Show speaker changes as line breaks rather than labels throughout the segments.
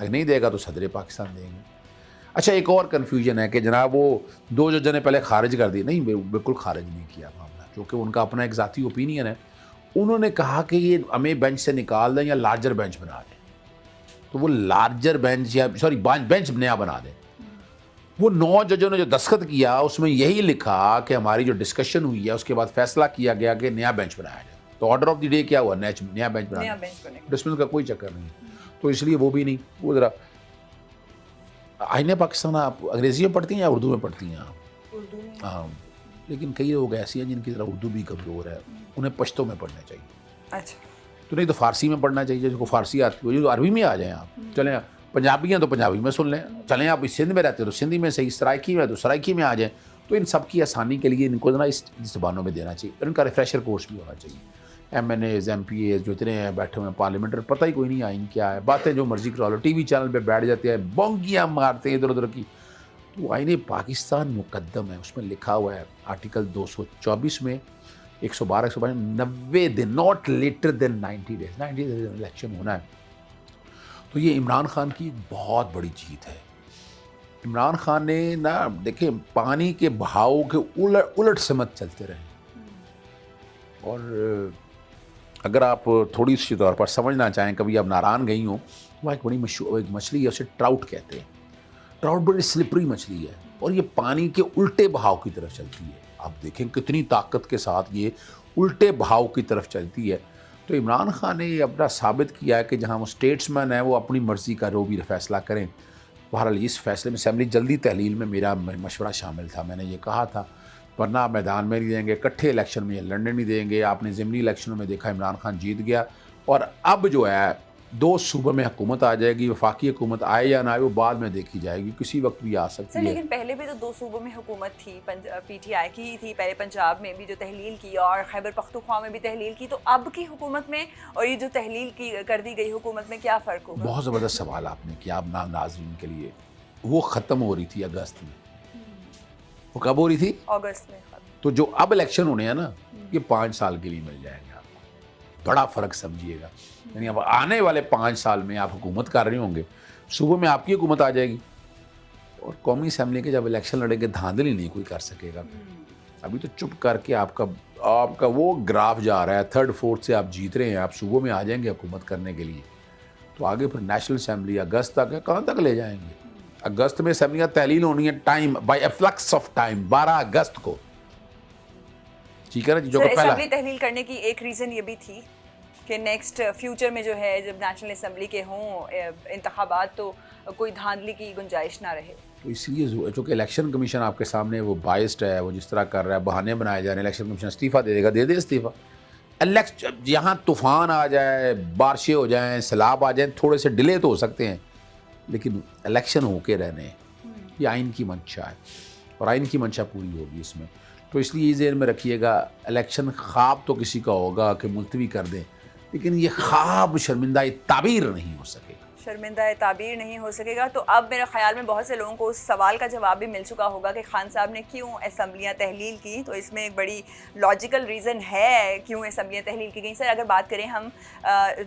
اگر نہیں دے گا تو صدر پاکستان دیں گے. اچھا ایک اور کنفیوژن ہے کہ جناب وہ 2 ججوں نے پہلے خارج کر دی. نہیں بالکل خارج نہیں کیا معاملہ, کیونکہ ان کا اپنا ایک ذاتی اوپینین ہے. انہوں نے کہا کہ یہ ہمیں بینچ سے نکال دیں یا لارجر بینچ بنا دیں. تو وہ لارجر بینچ یا بینچ نیا بنا دیں. وہ 9 ججوں نے جو دستخط کیا اس میں یہی لکھا کہ ہماری جو ڈسکشن ہوئی ہے اس کے بعد فیصلہ کیا گیا کہ نیا بینچ بنایا جائے. تو آرڈر آف دی ڈے کیا ہوا, نیا بینچ بنانا. ڈسمس کا کوئی چکر نہیں. تو اس لیے وہ بھی نہیں. وہ ذرا آئین پاکستان آپ انگریزی میں پڑھتی ہیں یا اردو میں پڑھتی ہیں آپ؟
اردو میں.
ہاں, لیکن کئی لوگ ایسے ہیں جن کی ذرا اردو بھی کمزور ہے, انہیں پشتو میں پڑھنا چاہیے.
اچھا.
تو نہیں تو فارسی میں پڑھنا چاہیے. جس کو فارسی آتی ہو, جو عربی میں آ جائیں آپ, چلیں پنجابی ہیں تو پنجابی میں سن لیں, چلیں آپ سندھ میں رہتے ہیں تو سندھی میں صحیح, سرائکی میں تو سرائکی میں آ جائیں. تو ان سب کی آسانی کے لیے ان کو ذرا اس زبانوں میں دینا چاہیے. اور ان کا ریفریشر کورس بھی ہونا چاہیے. M N As, M P As جو اتنے ہیں بیٹھے ہوئے ہیں پارلیمنٹ, پتہ ہی کوئی نہیں آئین کیا ہے, باتیں جو مرضی کرا لو, ٹی وی چینل پہ بیٹھ جاتے ہیں, بونگیاں مارتے ہیں ادھر ادھر کی. تو آئین پاکستان مقدم ہے, اس میں لکھا ہوا ہے آرٹیکل 224 میں 112 90 دن, not later than 90 days, 90 days election ہونا ہے. تو یہ عمران خان کی ایک بہت بڑی جیت ہے. عمران خان نے نا دیکھیں پانی کے بہاؤ کے الٹ سمت چلتے رہے. اور اگر آپ تھوڑی سی طور پر سمجھنا چاہیں, کبھی آپ ناران گئی ہوں, وہاں ایک بڑی ایک مچھلی ہے, اسے ٹراؤٹ کہتے ہیں. ٹراؤٹ بڑی سلپری مچھلی ہے اور یہ پانی کے الٹے بہاؤ کی طرف چلتی ہے. آپ دیکھیں کتنی طاقت کے ساتھ یہ الٹے بہاؤ کی طرف چلتی ہے. تو عمران خان نے یہ اپنا ثابت کیا ہے کہ جہاں وہ اسٹیٹس مین ہیں وہ اپنی مرضی کا جو بھی فیصلہ کریں. بہرحال اس فیصلے میں اسمبلی جلدی تحلیل میں میرا مشورہ شامل تھا. میں نے یہ کہا تھا ورنہ آپ میدان میں نہیں دیں گے, اکٹھے الیکشن میں یہ لڑنے نہیں دیں گے. آپ نے ضمنی الیکشنوں میں دیکھا عمران خان جیت گیا, اور اب جو ہے 2 صوبوں میں حکومت آ جائے گی. وفاقی حکومت آئے یا نہ آئے وہ بعد میں دیکھی جائے گی, کسی وقت بھی آ سکتی ہے.
لیکن پہلے بھی تو 2 صوبوں میں حکومت تھی, پی ٹی آئی کی تھی پہلے, پنجاب میں بھی جو تحلیل کی اور خیبر پختونخوا میں بھی تحلیل کی. تو اب کی حکومت میں اور یہ جو تحلیل کی کر دی گئی حکومت میں کیا فرق ہوگا؟
بہت زبردست سوال آپ نے کیا. آپ ناظرین کے لیے وہ ختم ہو رہی تھی اگست میں. وہ کب ہو رہی تھی؟
اگست میں.
تو جو اب الیکشن ہونے ہیں نا یہ 5 سال کے لیے مل جائیں گے آپ کو. بڑا فرق سمجھیے گا. یعنی اب آنے والے 5 سال میں آپ حکومت کر رہے ہوں گے, صوبوں میں آپ کی حکومت آ جائے گی, اور قومی اسمبلی کے جب الیکشن لڑیں گے دھاندلی نہیں کوئی کر سکے گا. ابھی تو چپ کر کے آپ کا وہ گراف جا رہا ہے, 3rd 4th سے آپ جیت رہے ہیں, آپ صوبوں میں آ جائیں گے حکومت کرنے کے لیے. تو آگے پھر نیشنل اسمبلی اگست تک ہے, کہاں تک لے جائیں گے. اگست میں اسمبلیاں تحلیل ہونی ہے, ٹائم بائی افلکس آف ٹائم 12 اگست کو. ٹھیک ہے نا جو پہلا
اسمبلی تحلیل کرنے کی ایک ریزن یہ بھی تھی کہ نیکسٹ فیوچر میں جو ہے جب نیشنل اسمبلی کے ہوں انتخابات تو کوئی دھاندلی کی گنجائش نہ رہے.
تو اس لیے چونکہ الیکشن کمیشن آپ کے سامنے وہ بائسڈ ہے, وہ جس طرح کر رہا ہے, بہانے بنائے جا رہے ہیں. الیکشن کمیشن استعفیٰ دے دے گا, دے دے استعفیٰ. یہاں طوفان آ جائے, بارشیں ہو جائیں, سیلاب آ جائیں, تھوڑے سے ڈیلے تو ہو سکتے ہیں, لیکن الیکشن ہو کے رہنے یہ آئین کی منشا ہے, اور آئین کی منشا پوری ہوگی اس میں. تو اس لیے یہ ذہن میں رکھیے گا, الیکشن خواب تو کسی کا ہوگا کہ ملتوی کر دیں, لیکن یہ خواب شرمندہ تعبیر نہیں ہو سکے گا.
شرمندہ تعبیر نہیں ہو سکے گا. تو اب میرے خیال میں بہت سے لوگوں کو اس سوال کا جواب بھی مل چکا ہوگا کہ خان صاحب نے کیوں اسمبلیاں تحلیل کی. تو اس میں ایک بڑی لاجیکل ریزن ہے کیوں اسمبلیاں تحلیل کی گئیں. سر اگر بات کریں ہم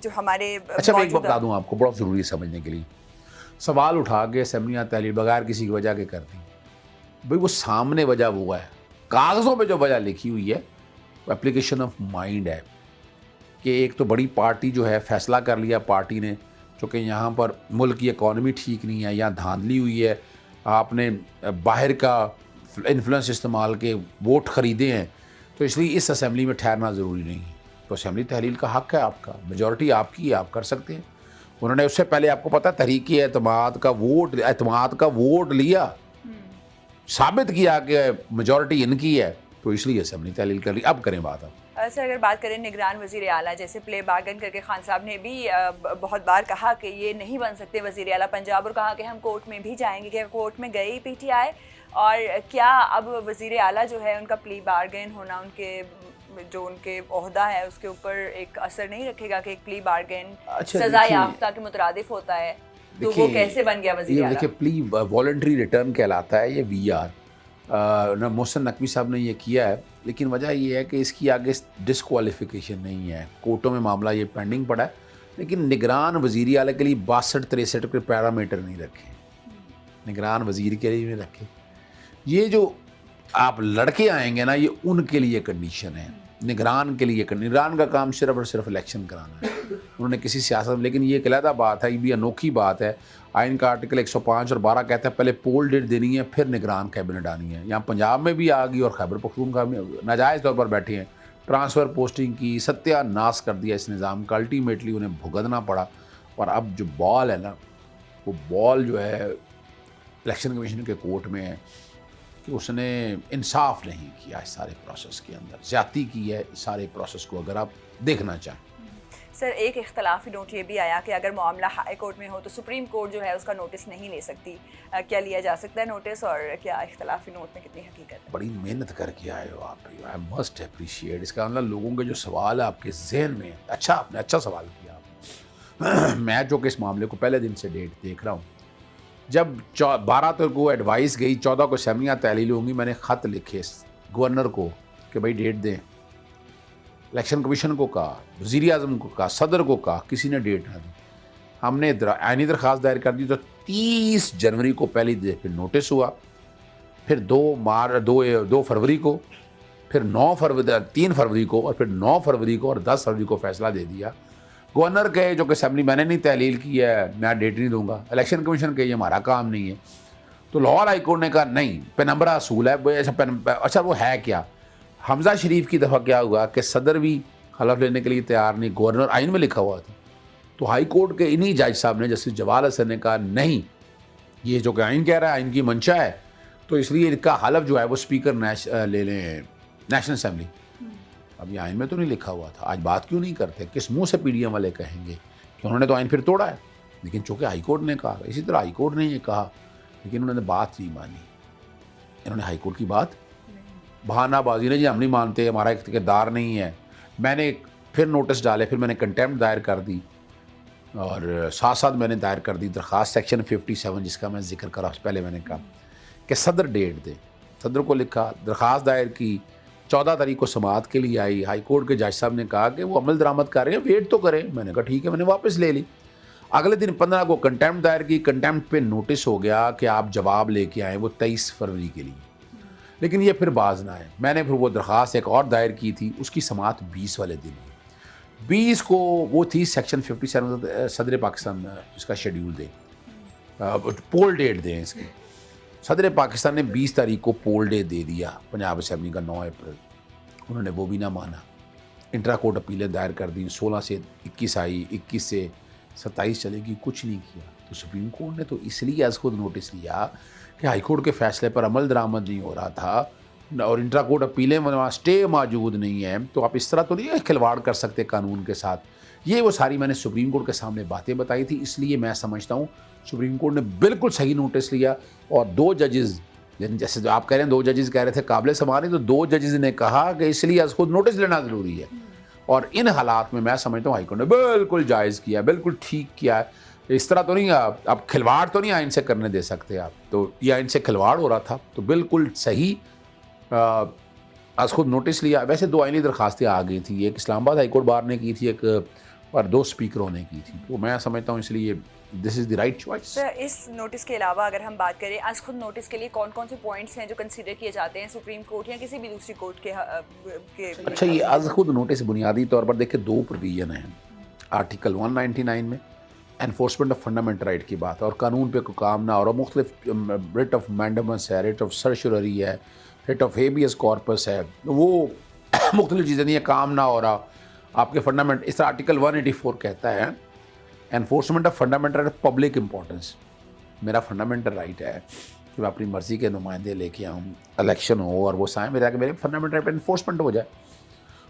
جو ہمارے
اچھا میں ایک بتا دوں آپ کو, بہت ضروری ہے سمجھنے کے لیے. سوال اٹھا کے اسمبلیاں تحلیل بغیر کسی کی وجہ کے کرتی, بھئی وہ سامنے وجہ وہ ہے, کاغذوں پہ جو وجہ لکھی ہوئی ہے وہ اپلیکیشن آف مائنڈ ہے کہ ایک تو بڑی پارٹی جو ہے فیصلہ کر لیا پارٹی نے, چونکہ یہاں پر ملک کی اکانومی ٹھیک نہیں ہے, یہاں دھاندلی ہوئی ہے, آپ نے باہر کا انفلوئنس استعمال کے ووٹ خریدے ہیں, تو اس لیے اس اسمبلی میں ٹھہرنا ضروری نہیں. تو اسمبلی تحلیل کا حق ہے آپ کا, میجورٹی آپ کی ہے, آپ کر سکتے ہیں. انہوں نے اس سے پہلے آپ کو پتہ تحریک اعتماد کا ووٹ لیا, ثابت کیا کہ میجورٹی ان کی ہے, تو اس لیے اسمبلی تحلیل کر لی. اب کریں بات. اب
سر اگر بات کریں نگران وزیر اعلیٰ, جیسے پلے بارگن کر کے خان صاحب نے بھی بہت بار کہا کہ یہ نہیں بن سکتے وزیر اعلیٰ پنجاب, اور کہا کہ ہم کورٹ میں بھی جائیں گے, کہ کورٹ میں گئی پی ٹی آئی, اور کیا اب وزیر اعلیٰ جو ہے ان کا پلی بارگن ہونا ان کے جو ان کے عہدہ ہے اس کے اوپر ایک اثر نہیں رکھے گا کہ ایک پلی بارگن سزا یافتہ کے مترادف ہوتا ہے, تو وہ کیسے بن گیا وزیر اعلیٰ؟
دیکھیے پلی والنٹری ریٹرن کہلاتا ہے, یہ وی آر محسن نقوی صاحب نے یہ کیا ہے, لیکن وجہ یہ ہے کہ اس کی آگے ڈسکوالیفیکیشن نہیں ہے, کورٹوں میں معاملہ یہ پینڈنگ پڑا ہے. لیکن نگران وزیر اعلیٰ کے لیے 62-63 کے پیرامیٹر نہیں رکھے, نگران وزیر کے لیے نہیں رکھے. یہ جو آپ لڑکے آئیں گے نا, یہ ان کے لیے کنڈیشن ہے. نگران کے لیے نگران کا کام صرف اور صرف الیکشن کرانا ہے, انہوں نے کسی سیاست. لیکن یہ ایک علیحدہ بات ہے, یہ بھی انوکھی بات ہے. آئین کا آرٹیکل 105 اور 12 کہتا ہے پہلے پول ڈیٹ دینی ہے, پھر نگران کیبنٹ آنی ہے. یہاں پنجاب میں بھی آ گئی اور خیبر پختونخوا میں ناجائز طور پر بیٹھے ہیں, ٹرانسفر پوسٹنگ کی, ستیہ ناس کر دیا اس نظام کا. الٹیمیٹلی انہیں بھگتنا پڑا. اور اب جو بال ہے نا, وہ بال جو ہے الیکشن کمیشن کے کورٹ میں ہے کہ اس نے انصاف نہیں کیا اس سارے پروسیس کے اندر, زیادتی کی ہے اس سارے پروسیس کو اگر آپ دیکھنا چاہیں.
سر ایک اختلافی نوٹ یہ بھی آیا کہ اگر معاملہ ہائی کورٹ میں ہو تو سپریم کورٹ جو ہے اس کا نوٹس نہیں لے سکتی. کیا لیا جا سکتا ہے نوٹس, اور کیا اختلافی نوٹ میں کتنی حقیقت ہے؟
بڑی محنت کر کے آئے ہو آپ, آئی مسٹ اپریشیٹ. اس کا مطلب لوگوں کے جو سوال ہے آپ کے ذہن میں, اچھا آپ نے اچھا سوال کیا آپ. میں جو کہ اس معاملے کو پہلے دن سے ڈیٹ دیکھ رہا ہوں, جب 12 کو ایڈوائس گئی, 14 کو اسمبلیاں تحلیل ہوں گی, میں نے خط لکھے گورنر کو کہ بھائی ڈیٹ دیں. الیکشن کمیشن کو کہا, وزیر اعظم کو کہا, صدر کو کہا, کسی نے ڈیٹ نہ دی. ہم نے آئینی درخواست دائر کر دی تو 30 جنوری کو پہلی دن پھر نوٹس ہوا, پھر 2 فروری کو, پھر 3 فروری کو, اور پھر 9 فروری کو اور 10 فروری کو فیصلہ دے دیا. گورنر کہے جو کہ اسمبلی میں نے نہیں تحلیل کی ہے, میں ڈیٹ نہیں دوں گا. الیکشن کمیشن کہے یہ ہمارا کام نہیں ہے. تو لاہور ہائی کورٹ نے کہا نہیں, پینمبرا اصول ہے. اچھا وہ ہے کیا؟ حمزہ شریف کی دفعہ کیا ہوا کہ صدر بھی حلف لینے کے لیے تیار نہیں, گورنر آئین میں لکھا ہوا تھا. تو ہائی کورٹ کے انہی جج صاحب نے, جسٹس جوال حسن نے کہا نہیں, یہ جو کہ آئین کہہ رہا ہے, آئین کی منشا ہے, تو اس لیے ان کا حلف جو ہے وہ اسپیکر لے لیں نیشنل اسمبلی. اب یہ آئین میں تو نہیں لکھا ہوا تھا. آج بات کیوں نہیں کرتے؟ کس منہ سے پی ڈی ایم والے کہیں گے کہ انہوں نے تو آئین پھر توڑا ہے. لیکن چونکہ ہائی کورٹ نے کہا, اسی طرح ہائی کورٹ نے یہ کہا, لیکن انہوں نے بات نہیں مانی. انہوں نے ہائی کورٹ کی بات بہانہ بازی نے, جی ہم نہیں مانتے, ہمارا اقتدار نہیں ہے. میں نے پھر نوٹس ڈالے, پھر میں نے کنٹیمپٹ دائر کر دی, اور ساتھ ساتھ میں نے دائر کر دی درخواست سیکشن 57 جس کا میں ذکر کرا پہلے. میں نے کہا کہ صدر ڈیٹ دے. صدر کو لکھا, درخواست دائر کی, 14 تاریخ کو سماعت کے لیے آئی. ہائی کورٹ کے جج صاحب نے کہا کہ وہ عمل درآمد کر رہے ہیں, ویٹ تو کریں. میں نے کہا ٹھیک ہے, میں نے واپس لے لی. اگلے دن 15 کو کنٹیمپٹ دائر کی. کنٹیمپٹ پہ نوٹس ہو گیا کہ آپ جواب لے کے آئیں, وہ 23 فروری کے لیے. لیکن یہ پھر باز نہ آئے. میں نے پھر وہ درخواست ایک اور دائر کی تھی, اس کی سماعت 20 والے دن. 20 کو وہ تھی سیکشن 57 صدر پاکستان اس کا شیڈیول دیں, پول ڈیٹ دیں اس کی. صدر پاکستان نے 20 تاریخ کو پول ڈے دے دیا پنجاب اسمبلی کا, 9 اپریل. انہوں نے وہ بھی نہ مانا. انٹرا کورٹ اپیلیں دائر کر دیں, 16 سے 21 آئی, 21 سے 27 چلے گی, کچھ نہیں کیا. تو سپریم کورٹ نے تو اس لیے از خود نوٹس لیا کہ ہائی کورٹ کے فیصلے پر عمل درآمد نہیں ہو رہا تھا, اور انٹرا کورٹ اپیلیں وہاں اسٹے موجود نہیں ہے, تو آپ اس طرح تو نہیں کھلواڑ کر سکتے قانون کے ساتھ. یہ وہ ساری میں نے سپریم کورٹ کے سامنے باتیں بتائی تھی. اس لیے میں سمجھتا ہوں سپریم کورٹ نے بالکل صحیح نوٹس لیا. اور 2 ججز, جیسے جو آپ کہہ رہے ہیں 2 ججز کہہ رہے تھے قابل سماعت, تو 2 ججز نے کہا کہ اس لیے از خود نوٹس لینا ضروری ہے. اور ان حالات میں سمجھتا ہوں ہائی کورٹ نے بالکل جائز کیا, بالکل ٹھیک کیا ہے. اس طرح تو نہیں, آپ کھلواڑ تو نہیں آئین سے کرنے دے سکتے آپ. تو یہ آئین سے کھلواڑ ہو رہا تھا, تو بالکل صحیح از خود نوٹس لیا. ویسے 2 آئینی درخواستیں آ گئی تھیں, ایک اسلام آباد ہائی کورٹ بار نے کی تھی, ایک اور 2 اسپیکروں نے کی تھی. تو میں سمجھتا ہوں اس لیے this is the right choice.
Sir اس نوٹس کے علاوہ اگر ہم بات کریں از خود نوٹس کے لیے کون کون سے پوائنٹس ہیں جو کنسیڈر کیے جاتے ہیں سپریم کورٹ یا کسی بھی دوسری کورٹ کے
اچھا, یہ از خود نوٹس بنیادی طور پر دیکھیں 2 پروویژن ہیں. آرٹیکل 199 میں انفورسمنٹ آف فنڈامنٹل رائٹ کی بات ہے, اور قانون پہ کوئی کام نہ ہو رہا, مختلف ریٹ آف مینڈمنس ہے, ریٹ آف سرچرری ہے, ریٹ آف ہیبیس کارپس ہے, وہ مختلف چیزیں نہیں ہیں, کام نہ ہو رہا آپ کے فنڈامنٹ. اس طرح آرٹیکل 184 کہتا ہے enforcement of fundamental right public importance. میرا فنڈامنٹل رائٹ ہے کہ میں اپنی مرضی کے نمائندے لے کے آؤں, الیکشن ہو اور وہ سائیں میرا کہ میرے فنڈامنٹل رائٹ پہ انفورسمنٹ ہو جائے.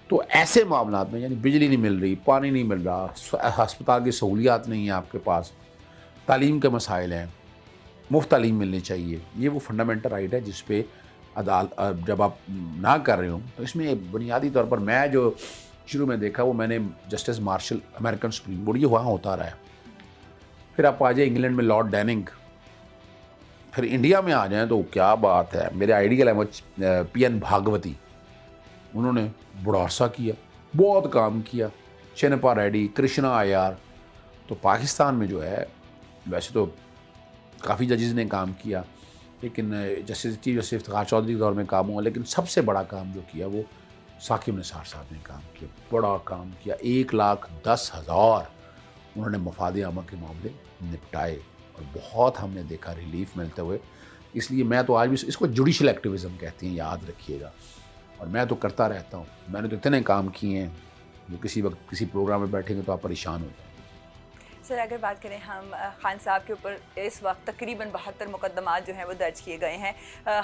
تو ایسے معاملات میں, یعنی بجلی نہیں مل رہی, پانی نہیں مل رہا, ہسپتال کی سہولیات نہیں ہیں آپ کے پاس, تعلیم کے مسائل ہیں, مفت تعلیم ملنی چاہیے, یہ وہ فنڈامنٹل رائٹ ہے جس پہ جب آپ نہ کر رہے ہوں. تو اس میں بنیادی طور پر میں جو شروع میں دیکھا وہ میں نے justice Marshall American supreme court, یہ وہاں ہوتا رہا ہے. پھر آپ آ جائیں انگلینڈ میں لارڈ ڈیننگ, پھر انڈیا میں آ جائیں تو کیا بات ہے, میرے آئیڈیل ہے پی این بھاگوتی, انہوں نے بڑا عرصہ کیا, بہت کام کیا. چنپا ریڈی, کرشنا آیار, تو پاکستان میں جو ہے ویسے تو کافی ججز نے کام کیا، لیکن justice chief justice Iftikhar Chaudhry کے دور میں کام ہوا، لیکن سب سے بڑا کام جو کیا وہ ثاقب نثار صاحب نے کام کیا، بڑا کام کیا. 1,10,000 انہوں نے مفاد عامہ کے معاملے نپٹائے اور بہت ہم نے دیکھا ریلیف ملتے ہوئے. اس لیے میں تو آج بھی اس کو جوڈیشل ایکٹیویزم کہتے ہیں، یاد رکھیے گا، اور میں تو کرتا رہتا ہوں. میں نے تو اتنے کام کیے ہیں جو کسی وقت کسی پروگرام میں بیٹھیں گے تو آپ پریشان ہو جائیں.
سر اگر بات کریں ہم خان صاحب کے اوپر اس وقت تقریباً 72 مقدمات جو ہیں وہ درج کیے گئے ہیں.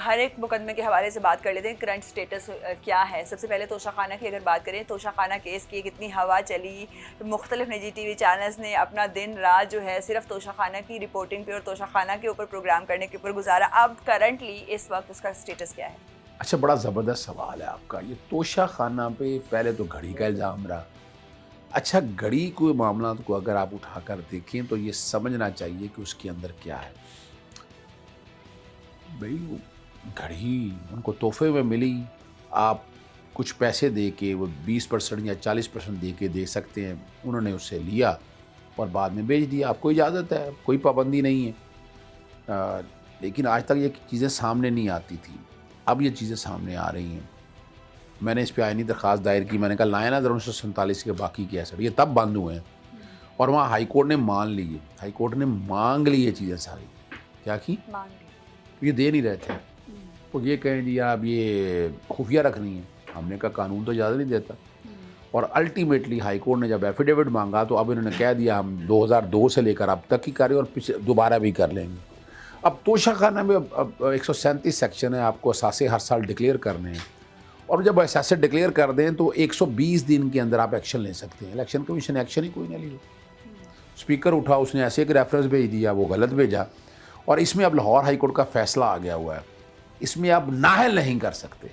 ہر ایک مقدمے کے حوالے سے بات کر لیتے ہیں. کرنٹ سٹیٹس کیا ہے؟ سب سے پہلے توشہ خانہ کی اگر بات کریں، توشہ خانہ کیس کی کتنی ہوا چلی، مختلف نجی ٹی وی چینلز نے اپنا دن رات جو ہے صرف توشہ خانہ کی رپورٹنگ پہ اور توشہ خانہ کے اوپر پروگرام کرنے کے اوپر گزارا. اب کرنٹلی اس وقت اس کا سٹیٹس کیا ہے؟
اچھا، بڑا زبردست سوال ہے آپ کا. یہ توشہ خانہ پہ پہلے تو گھڑی کا الزام رہا. اچھا، گھڑی کو معاملات کو اگر آپ اٹھا کر دیکھیں تو یہ سمجھنا چاہیے کہ اس کے اندر کیا ہے. بھئی گھڑی ان کو تحفے میں ملی، آپ کچھ پیسے دے کے وہ 20% یا 40% دے کے دے سکتے ہیں. انہوں نے اسے لیا اور بعد میں بیچ دیا. آپ کو اجازت ہے، کوئی پابندی نہیں ہے. لیکن آج تک یہ چیزیں سامنے نہیں آتی تھیں. اب یہ چیزیں سامنے آ رہی ہیں. میں نے اس پہ آئینی درخواست دائر کی. میں نے کہا لائیں نا 1947 کے باقی کی ایسٹ، یہ تب بند ہوئے ہیں. اور وہاں ہائی کورٹ نے مان لی، ہائی کورٹ نے مانگ لی یہ چیزیں ساری. کیا کی؟ یہ دے نہیں رہے تھے. وہ یہ کہیں جی آپ یہ خفیہ رکھنی ہے. ہم نے کہا قانون تو اجازت نہیں دیتا. اور الٹیمیٹلی ہائی کورٹ نے جب ایفیڈیوٹ مانگا تو اب انہوں نے کہہ دیا ہم 2002 سے لے کر اب تک ہی کر رہے ہیں اور پچھلے دوبارہ بھی کر لیں گے. اب توشہ خانہ میں اب 137 سیکشن ہے، آپ کو اثاثے ہر سال ڈکلیئر کرنے ہیں، اور جب اثاثے ڈکلیئر کر دیں تو 120 دن کے اندر آپ ایکشن لے سکتے ہیں. الیکشن کمیشن نے ایکشن ہی کوئی نہیں لی. اسپیکر اٹھا، اس نے ایسے ایک ریفرنس بھیج دیا، وہ غلط بھیجا. اور اس میں اب لاہور ہائی کورٹ کا فیصلہ آ گیا ہوا ہے. اس میں آپ نااہل نہیں کر سکتے.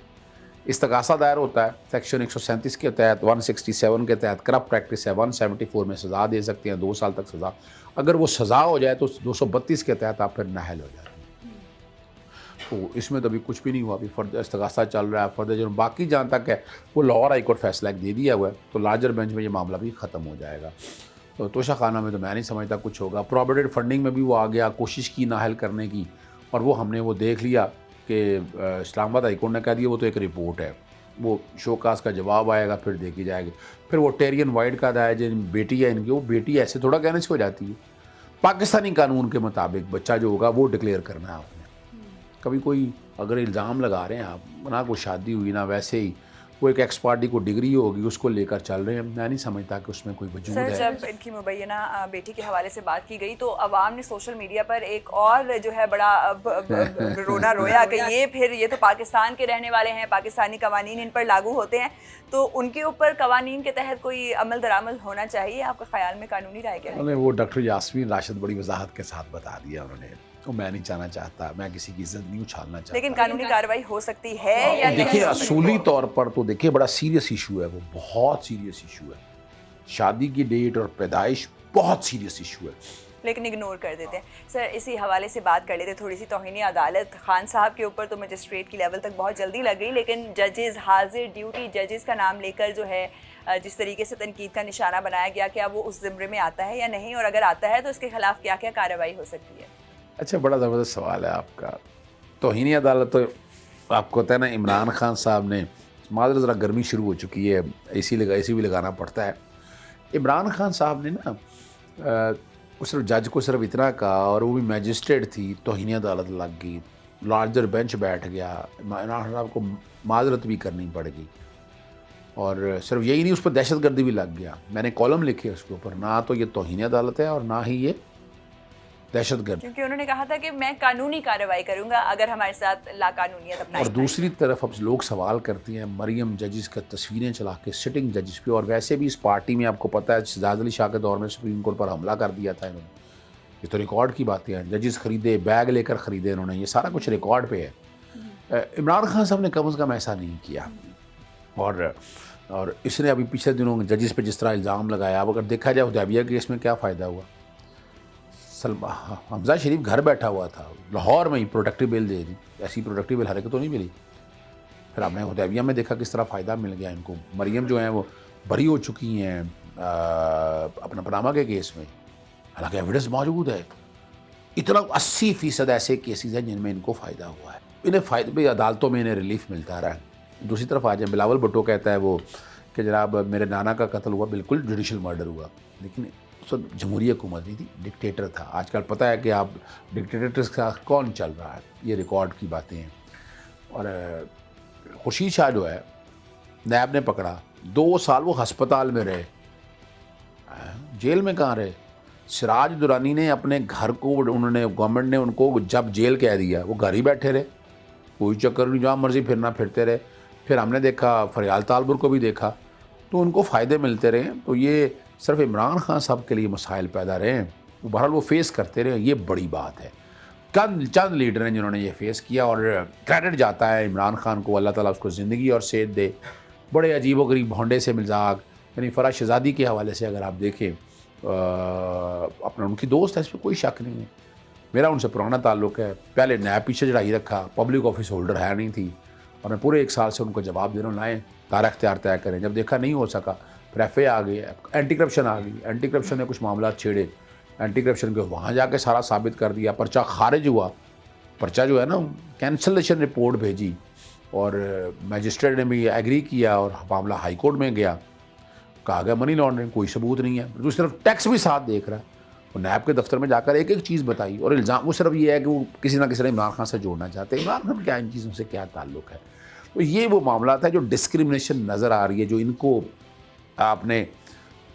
استغاثہ دائر ہوتا ہے سیکشن 137 کے تحت، 167 کے تحت کرپٹ پریکٹس ہے، 174 میں سزا دے سکتے ہیں، 2 سال تک سزا. اگر وہ سزا ہو جائے تو 232 کے تحت آپ پھر نااہل ہو جاتے ہیں. تو اس میں تو ابھی کچھ بھی نہیں ہوا. ابھی فرد استغاثہ چل رہا ہے، فرد جرم باقی جہاں تک ہے وہ لاہور ہائی کورٹ فیصلہ ایک دے دیا ہوا ہے. تو لارجر بینچ میں یہ معاملہ بھی ختم ہو جائے گا. تو توشہ خانہ میں تو میں نہیں سمجھتا کچھ ہوگا. پروبیٹڈ فنڈنگ میں بھی وہ آ گیا، کوشش کی نااہل کرنے کی، اور وہ ہم نے وہ دیکھ لیا کہ اسلام آباد ہائی کورٹ نے کہہ دیا وہ تو ایک رپورٹ ہے، وہ شوکاز کا جواب آئے گا پھر دیکھی جائے گی. پھر وہ ٹیرین وائٹ کا ہے جن بیٹی ہے ان کی، وہ بیٹی ایسے تھوڑا کہنے سے ہو جاتی ہے. پاکستانی قانون کے مطابق بچہ جو ہوگا وہ ڈکلیئر کرنا ہے آپ نے. کبھی کوئی اگر الزام لگا رہے ہیں آپ، نہ کوئی شادی ہوئی نہ ویسے ہی وہ ایک ایکس پارٹی کو ڈگری ہوگی اس کو لے کر چل رہے ہیں، میں نہیں سمجھتا کہ اس میں کوئی وجود ہے.
سر جب ان کی مبینہ بیٹی کے حوالے سے بات کی گئی تو عوام نے سوشل میڈیا پر ایک اور جو ہے بڑا رونا رویا کہ یہ تو پاکستان کے رہنے والے ہیں، پاکستانی قوانین ان پر لاگو ہوتے ہیں، تو ان کے اوپر قوانین کے تحت کوئی عمل درآمد ہونا چاہیے. آپ کے خیال میں قانونی رائے کیا ہے؟
وہ ڈاکٹر یاسمین راشد بڑی وضاحت کے ساتھ بتا دیا انہوں نے. تو میں نہیں چاہنا چاہتا، میں کسی کی عزت نہیں اچھالنا چاہتا.
لیکن قانونی کارروائی ہو سکتی ہے یا نہیں؟
دیکھیے اصولی طور پر تو دیکھیے بڑا سیریس ایشو ہے، وہ بہت سیریس ایشو ہے. شادی کی ڈیٹ اور پیدائش بہت سیریس ایشو ہے،
لیکن اگنور کر دیتے ہیں. سر اسی حوالے سے بات کر لیتے تھوڑی سی. توہین عدالت خان صاحب کے اوپر تو مجسٹریٹ کی لیول تک بہت جلدی لگ گئی، لیکن ججز حاضر ڈیوٹی ججز کا نام لے کر جو ہے جس طریقے سے تنقید کا نشانہ بنایا گیا، کیا وہ اس زمرے میں آتا ہے یا نہیں، اور اگر آتا ہے تو اس کے خلاف کیا کیا کارروائی ہو سکتی ہے؟
اچھا، بڑا زبردست سوال ہے آپ کا. توہین عدالت تو آپ کو پتہ ہے نا، عمران خان صاحب نے، معذرت ذرا گرمی شروع ہو چکی ہے، اے سی بھی لگانا پڑتا ہے. عمران خان صاحب نے نا صرف جج کو صرف اتنا کہا، اور وہ بھی میجسٹریٹ تھی، توہین عدالت لگ گئی، لارجر بینچ بیٹھ گیا، عمران خان صاحب کو معذرت بھی کرنی پڑ گئی. اور صرف یہی نہیں، اس پر دہشت گردی بھی لگ گیا. میں نے کالم لکھے اس کے اوپر، نہ تو یہ توہین عدالت ہے اور نہ ہی یہ دہشت گرد.
کیونکہ انہوں نے کہا تھا کہ میں قانونی کارروائی کروں گا اگر ہمارے ساتھ لا قانونیت اپنائیں.
اور دوسری طرف اب لوگ سوال کرتے ہیں مریم ججز کا تصویریں چلا کے سٹنگ ججز پہ، اور ویسے بھی اس پارٹی میں آپ کو پتہ ہے شہزاد علی شاہ کے دور میں سپریم کورٹ پر حملہ کر دیا تھا انہوں نے. یہ تو ریکارڈ کی باتیں ہیں. ججز خریدے، بیگ لے کر خریدے انہوں نے، یہ سارا کچھ ریکارڈ پہ ہے. عمران خان صاحب نے کم از کم ایسا نہیں کیا. اور اس نے ابھی پچھلے دنوں ججز پہ جس طرح الزام لگایا، اب اگر دیکھا جائے حدیبیہ کیس میں کیا فائدہ ہوا. حمزہ شریف گھر بیٹھا ہوا تھا، لاہور میں ہی پروٹیکٹیو بیل دے دی، ایسی پروٹیکٹیو بیل ہر ایک تو نہیں ملی. پھر آپ نے حدیبیہ میں دیکھا کس طرح فائدہ مل گیا ان کو. مریم جو ہیں وہ بری ہو چکی ہیں اپنا پاناما کے کیس میں. حالانکہ ایویڈنس موجود ہے. اتنا 80% ایسے کیسز ہیں جن میں ان کو فائدہ ہوا ہے. انہیں فائدہ بھی عدالتوں میں انہیں ریلیف ملتا رہا ہے. دوسری طرف آ جائیں, بلاول بھٹو کہتا ہے وہ کہ جناب میرے نانا کا قتل ہوا, بالکل جوڈیشل مرڈر ہوا, لیکن اس وقت جمہوری حکومت نہیں تھی, ڈکٹیٹر تھا. آج کل پتہ ہے کہ آپ ڈکٹیٹر کے ساتھ کون چل رہا ہے, یہ ریکارڈ کی باتیں ہیں. اور خورشید شاہ جو ہے نیب نے پکڑا, 2 سال وہ ہسپتال میں رہے, جیل میں کہاں رہے. سراج درانی نے اپنے گھر کو, انہوں نے گورنمنٹ نے ان کو جب جیل کہہ دیا وہ گھر ہی بیٹھے رہے, کوئی چکر نہیں, جہاں مرضی پھرنا پھرتے رہے. پھر ہم نے دیکھا فریال تالبر کو بھی دیکھا, تو ان کو فائدے ملتے رہے. تو یہ صرف عمران خان صاحب کے لیے مسائل پیدا رہے ہیں, بہرحال وہ فیس کرتے رہے, یہ بڑی بات ہے. چند لیڈر ہیں جنہوں نے یہ فیس کیا, اور کریڈٹ جاتا ہے عمران خان کو, اللہ تعالیٰ اس کو زندگی اور صحت دے. بڑے عجیب و غریب بھونڈے سے مزاق, یعنی فرح شہزادی کے حوالے سے اگر آپ دیکھیں, اپنا ان کی دوست ہے, اس میں کوئی شک نہیں ہے. میرا ان سے پرانا تعلق ہے, پہلے نیب پیچھے چڑھائی رکھا, پبلک آفس ہولڈر ہے نہیں تھی, اور میں پورے 1 سال سے ان کو جواب دے رہا ہوں, لائیں تارا اختیار طے کریں. جب دیکھا نہیں ہو سکا پھر ایف اے آ گئی, اینٹی کرپشن آ گئی, اینٹی کرپشن نے کچھ معاملات چھیڑے, اینٹی کرپشن کے وہاں جا کے سارا ثابت کر دیا, پرچہ خارج ہوا. پرچہ جو ہے نا, کینسلیشن رپورٹ بھیجی, اور میجسٹریٹ نے بھی ایگری کیا, اور معاملہ ہائی کورٹ میں گیا, کہا گیا منی لانڈرنگ, کوئی ثبوت نہیں ہے. دوسری طرف ٹیکس بھی ساتھ دیکھ رہا ہے, اور نیب کے دفتر میں جا کر ایک ایک چیز بتائی, اور الزام وہ صرف یہ ہے کہ وہ کسی نہ کسی نے عمران خان سے جوڑنا چاہتے ہیں. عمران خان کیا ان چیزوں سے کیا تعلق ہے؟ تو یہ وہ معاملات ہیں جو ڈسکرمنیشن نظر آ رہی ہے, جو ان کو آپ نے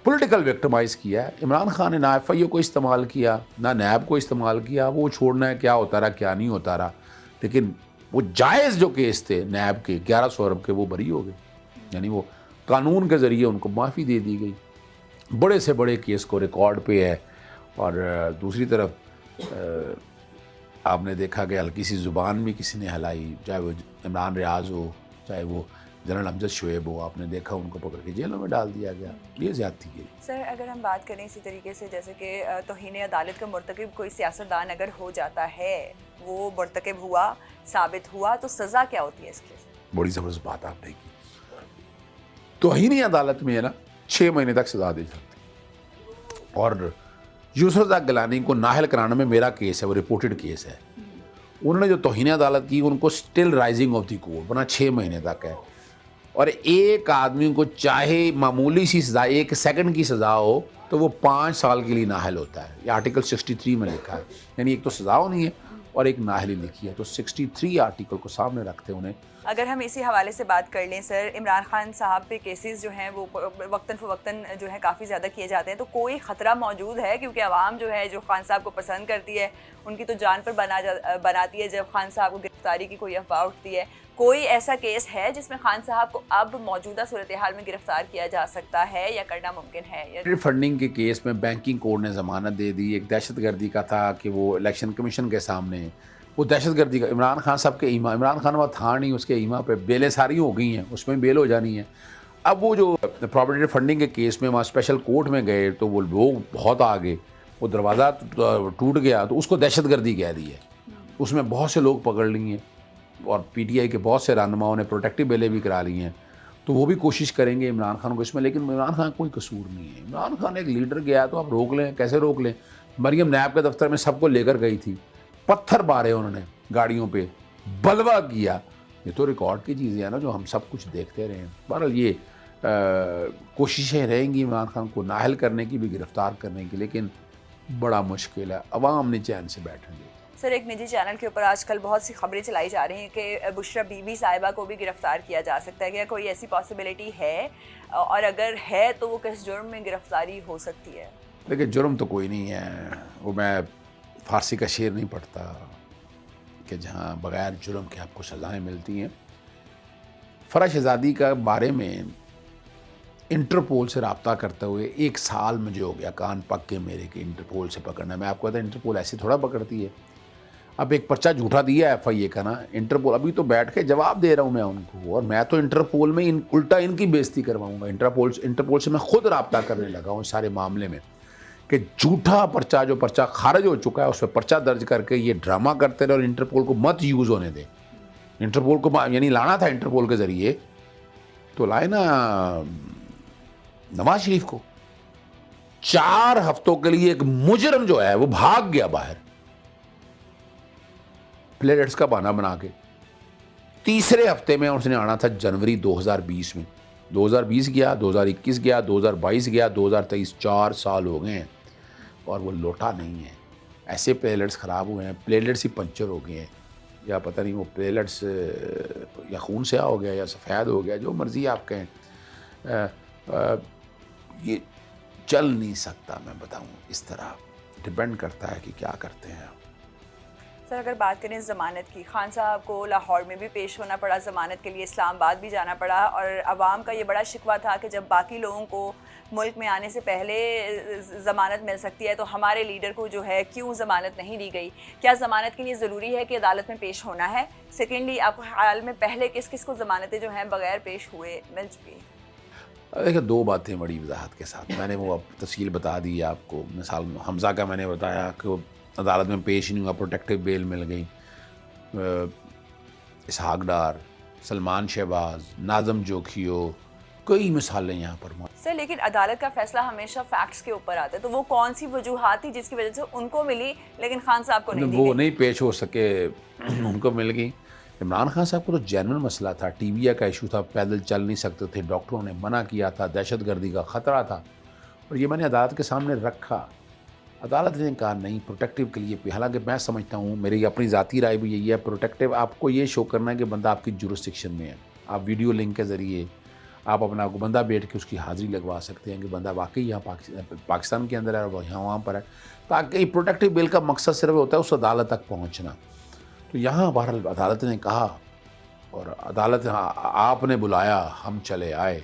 پولیٹیکل وکٹمائز کیا ہے. عمران خان نے نہ ایف آئی او کو استعمال کیا, نہ نیب کو استعمال کیا. وہ چھوڑنا ہے کیا ہوتا رہا کیا نہیں ہوتا رہا, لیکن وہ جائز جو کیس تھے نیب کے 1100 ارب کے, وہ بری ہو گئے. یعنی وہ قانون کے ذریعے ان کو معافی دے دی گئی. بڑے سے بڑے کیس کو ریکارڈ پہ ہے. اور دوسری طرف آپ نے دیکھا کہ ہلکی سی زبان بھی کسی نے ہلائی, چاہے وہ عمران ریاض ہو, چاہے وہ جنرل امجد شعیب ہو, آپ نے دیکھا ان کو پکڑ کے جیلوں میں ڈال دیا گیا. یہ زیادتی ہے.
سر اگر ہم بات کریں اسی طریقے سے, جیسے کہ توہین عدالت کا مرتکب کوئی سیاستدان اگر ہو جاتا ہے, وہ مرتکب ہوا, ثابت ہوا, تو سزا کیا ہوتی ہے اس کی؟
بڑی زبردست بات آپ نے کی. توہین عدالت میں ہے نا 6 مہینے تک سزا دے سکتے. اور یوسف رضا گیلانی کو نااہل کرانے میں میرا کیس ہے, وہ رپورٹڈ کیس ہے. انہوں نے جو توہین عدالت کی, ان کو till rising of the court, ورنہ 6 مہینے تک ہے. اور ایک آدمی کو چاہے معمولی سی سزا 1 سیکنڈ کی سزا ہو تو وہ 5 سال کے لیے نااہل ہوتا ہے. یہ آرٹیکل 63 میں لکھا ہے. یعنی ایک تو سزا ہونی ہے اور ایک نااہلی لکھی ہے. تو 63 آرٹیکل کو سامنے رکھتے انہیں.
اگر ہم اسی حوالے سے بات کر لیں سر, عمران خان صاحب پہ کیسز جو ہیں وہ وقتاً فوقتاً جو ہے کافی زیادہ کیے جاتے ہیں, تو کوئی خطرہ موجود ہے؟ کیونکہ عوام جو ہے جو خان صاحب کو پسند کرتی ہے, ان کی تو جان پر بناتی ہے جب خان صاحب کو گرفتاری کی کوئی افواہ اٹھتی ہے. کوئی ایسا کیس ہے جس میں خان صاحب کو اب موجودہ صورتحال میں گرفتار کیا جا سکتا ہے یا کرنا ممکن ہے؟
فنڈنگ کے کیس میں بینکنگ کوڈ نے ضمانت دے دی. ایک دہشت گردی کا تھا کہ وہ الیکشن کمیشن کے سامنے, وہ دہشت گردی کا عمران خان صاحب کے ایما, عمران خان وہ تھا نہیں, اس کے ایما پہ بیلیں ساری ہو گئی ہیں, اس میں بیل ہو جانی ہے. اب وہ جو پراپرٹی فنڈنگ کے کیس میں وہاں اسپیشل کورٹ میں گئے تو وہ لوگ بہت آ گئے, وہ دروازہ ٹوٹ گیا تو اس کو دہشت گردی کہہ دی ہے. اس میں بہت سے لوگ پکڑ لی ہیں, اور پی ٹی آئی کے بہت سے رہنماؤں نے پروٹیکٹیو بیلیں بھی کرا لی ہیں. تو وہ بھی کوشش کریں گے عمران خان کو اس میں, لیکن عمران خان کوئی قصور نہیں ہے. عمران خان ایک لیڈر گیا تو آپ روک لیں, کیسے روک لیں؟ مریم نیب کے دفتر میں سب کو لے کر گئی تھی, پتھر مارے انہوں نے گاڑیوں پہ, بلوا کیا. یہ تو ریکارڈ کی چیزیں ہیں نا جو ہم سب کچھ دیکھتے رہے ہیں. بہرحال یہ کوششیں رہیں گی عمران خان کو نااہل کرنے کی بھی, گرفتار کرنے کی, لیکن بڑا مشکل ہے. عوام نے چین سے بیٹھیں گے.
سر ایک نجی چینل کے اوپر آج کل بہت سی خبریں چلائی جا رہی ہیں کہ بشرا بی بی صاحبہ کو بھی گرفتار کیا جا سکتا ہے. کیا کوئی ایسی پاسبلٹی ہے, اور اگر ہے تو وہ کس جرم میں گرفتاری ہو سکتی ہے؟
لیکن جرم تو کوئی نہیں ہے. وہ میں فارسی کا شعر نہیں پڑھتا کہ جہاں بغیر جرم کے آپ کو سزائیں ملتی ہیں. فرح شہزادی کا بارے میں انٹرپول سے رابطہ کرتے ہوئے 1 سال مجھے ہو گیا, کان پک کے میرے کہ انٹرپول سے پکڑنا. میں آپ کو کہتا ہوں انٹرپول ایسے تھوڑا پکڑتی ہے. اب ایک پرچہ جھوٹا دیا ایف آئی اے کا نا, انٹرپول ابھی تو بیٹھ کے جواب دے رہا ہوں میں ان کو, اور میں تو انٹرپول میں الٹا ان کی بےزتی کرواؤں گا. انٹرپول سے میں خود رابطہ کرنے لگا ہوں اس سارے معاملے میں کہ جھوٹا پرچہ, جو پرچہ خارج ہو چکا ہے اس پہ پرچہ درج کر کے یہ ڈرامہ کرتے رہے, اور انٹرپول کو مت یوز ہونے دیں. انٹرپول کو یعنی لانا تھا انٹرپول کے ذریعے تو لائے نا نواز شریف کو, 4 ہفتوں کے لیے ایک مجرم جو ہے وہ بھاگ گیا باہر پلیٹس کا بہانہ بنا کے. تیسرے ہفتے میں اس نے آنا تھا جنوری 2020 میں. 2020 گیا, 2021 گیا, 2022 گیا, 2023, 4 سال ہو گئے ہیں اور وہ لوٹا نہیں ہے. ایسے پلیٹس خراب ہوئے ہیں, پلیٹس ہی پنچر ہو گئے ہیں, یا پتہ نہیں وہ پلیٹس یا خون سیاہ ہو گیا یا سفید ہو گیا, جو مرضی آپ کہیں. یہ چل نہیں سکتا, میں بتاؤں اس طرح. ڈپینڈ کرتا ہے کہ کیا کرتے ہیں آپ.
سر اگر بات کریں ضمانت کی, خان صاحب کو لاہور میں بھی پیش ہونا پڑا ضمانت کے لیے, اسلام آباد بھی جانا پڑا, اور عوام کا یہ بڑا شکوہ تھا کہ جب باقی لوگوں کو ملک میں آنے سے پہلے ضمانت مل سکتی ہے تو ہمارے لیڈر کو جو ہے کیوں ضمانت نہیں دی گئی. کیا ضمانت کے لیے ضروری ہے کہ عدالت میں پیش ہونا ہے؟ سیکنڈلی, آپ کو حال میں پہلے کس کس کو ضمانتیں جو ہیں بغیر پیش ہوئے مل چکی؟
دیکھیں 2 باتیں بڑی وضاحت کے ساتھ میں نے وہ اب تفصیل بتا دی ہے آپ کو. مثال حمزہ کا میں نے بتایا کہ وہ عدالت میں پیش نہیں ہوا, پروٹیکٹیو بیل مل گئی. اسحاق ڈار, سلمان شہباز, ناظم جوکھیو, کئی مثالیں یہاں پر موجود.
سر لیکن عدالت کا فیصلہ ہمیشہ فیکٹس کے اوپر آتا ہے, تو وہ کون سی وجوہات تھی جس کی وجہ سے ان کو ملی لیکن خان صاحب کو نہیں دی گئی؟
وہ نہیں پیش ہو سکے, ان کو مل گئی. عمران خان صاحب کو تو جینوئن مسئلہ تھا, ٹی بی کا ایشو تھا, پیدل چل نہیں سکتے تھے, ڈاکٹروں نے منع کیا تھا, دہشت گردی کا خطرہ تھا, اور یہ میں نے عدالت کے سامنے رکھا. عدالت نے کہا نہیں, پروٹیکٹیو کے لیے. حالانکہ میں سمجھتا ہوں, میری اپنی ذاتی رائے بھی یہی ہے, پروٹیکٹیو آپ کو یہ شو کرنا ہے کہ بندہ آپ کی جورسڈکشن میں ہے. آپ ویڈیو لنک کے ذریعے آپ اپنا بندہ بیٹھ کے اس کی حاضری لگوا سکتے ہیں کہ بندہ واقعی یہاں پاکستان کے اندر ہے اور یہاں وہاں پر ہے. تاکہ پروٹیکٹیو بیل کا مقصد صرف ہوتا ہے اس عدالت تک پہنچنا. تو یہاں بہرحال عدالت نے کہا, اور عدالت آپ نے بلایا, ہم چلے آئے,